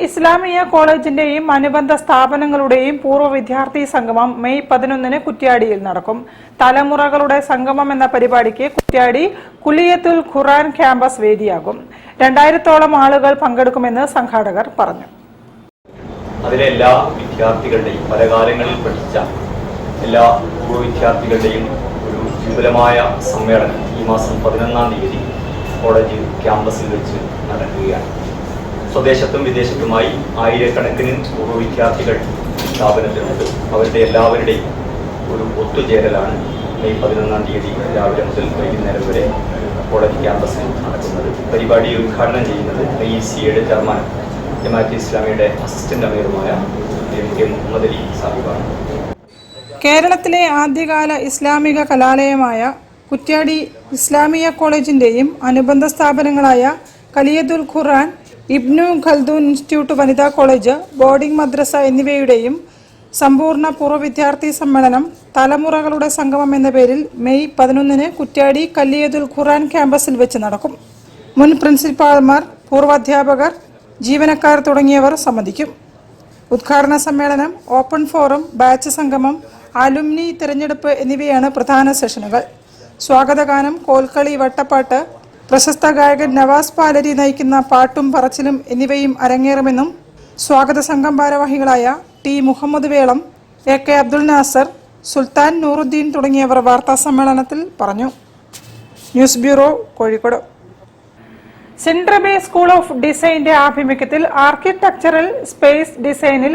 ഇസ്ലാമിയ കോളേജിന്റെയും അനുബന്ധ സ്ഥാപനങ്ങളുടെയും പൂർവ്വ വിദ്യാർത്ഥി സംഗമം മെയ് 11 കുറ്റ്യാടിയിൽ നടക്കും. തലമുറകളുടെ സംഗമം എന്ന പരിപാടിക്ക് കുറ്റ്യാടി കുലിയത്തുൽ ഖുർആൻ ക്യാമ്പസ് വേദിയാകും. 2000-ഓളം ആളുകൾ പങ്കെടുക്കുമെന്ന് സംഘാടകർ പറഞ്ഞു. അതിലെ എല്ലാ വിദ്യാർത്ഥികളുടെയും പല കാലങ്ങളിൽ പഠിച്ച എല്ലാ പൂർവ്വ വിദ്യാർത്ഥികളുടെയും ഒരു വിപുലമായ സമ്മേളനം ഈ മാസം 11-ാം തീയതി കോളേജ് ക്യാമ്പസിൽ വെച്ച് നടക്കുകയാണ്. സ്വദേശത്തും വിദേശത്തുമായി ആയിരക്കണക്കിന് പൂർവ്വ വിദ്യാർത്ഥികൾ സ്ഥാപനത്തിലുണ്ട്. അവരുടെ എല്ലാവരുടെയും ഒരു ഒത്തുചേരലാണ് മെയ് 11-ാം തീയതി രാവിലെ മുതൽ വൈകുന്നേരം വരെ കോളേജ് ക്യാമ്പസിൽ നടക്കുന്നത്. പരിപാടി ഉദ്ഘാടനം ചെയ്യുന്നത് IECയുടെ ചെയർമാൻ ജമാഅത്തെ ഇസ്ലാമിയുടെ അസിസ്റ്റന്റ് അമീറുമായ മുഹമ്മദ് അലി സാഹിബാണ്. കേരളത്തിലെ ആദ്യകാല ഇസ്ലാമിക കലാലയമായ കുറ്റ്യാടി ഇസ്ലാമിയ കോളേജിന്റെയും അനുബന്ധ സ്ഥാപനങ്ങളായ കലിയത്തുൽ ഖുർആൻ, ഇബ്നു ഖൽദൂൻ ഇൻസ്റ്റിറ്റ്യൂട്ട് വനിതാ കോളേജ്, ബോർഡിംഗ് മദ്രസ എന്നിവയുടെയും സമ്പൂർണ്ണ പൂർവ്വ വിദ്യാർത്ഥി സമ്മേളനം തലമുറകളുടെ സംഗമം എന്ന പേരിൽ മെയ് 11 കുറ്റ്യാടി കലിയത്തുൽ ഖുർആൻ ക്യാമ്പസിൽ വെച്ച് നടക്കും. മുൻ പ്രിൻസിപ്പാൾമാർ, പൂർവ്വാധ്യാപകർ, ജീവനക്കാർ തുടങ്ങിയവർ സംബന്ധിക്കും. ഉദ്ഘാടന സമ്മേളനം, ഓപ്പൺ ഫോറം, ബാച്ച് സംഗമം, അലുമിനി തിരഞ്ഞെടുപ്പ് എന്നിവയാണ് പ്രധാന സെഷനുകൾ. സ്വാഗതഗാനം, കോൽക്കളി, വട്ടപ്പാട്ട്, പ്രശസ്ത ഗായകൻ നവാസ് പാലരി നയിക്കുന്ന പാട്ടും പറച്ചിലും എന്നിവയും അരങ്ങേറുമെന്നും സ്വാഗത സംഘം ഭാരവാഹികളായ ടി മുഹമ്മദ് വേളം, AK അബ്ദുൽ നാസർ, സുൽത്താൻ നൂറുദ്ദീൻ തുടങ്ങിയവർ വാർത്താ സമ്മേളനത്തിൽ പറഞ്ഞു. News bureau, Kozhikode. Central bay school of ഡിസൈന്റെ ആഭിമുഖ്യത്തിൽ ആർക്കിടെക്ചറൽ സ്പേസ് ഡിസൈനിൽ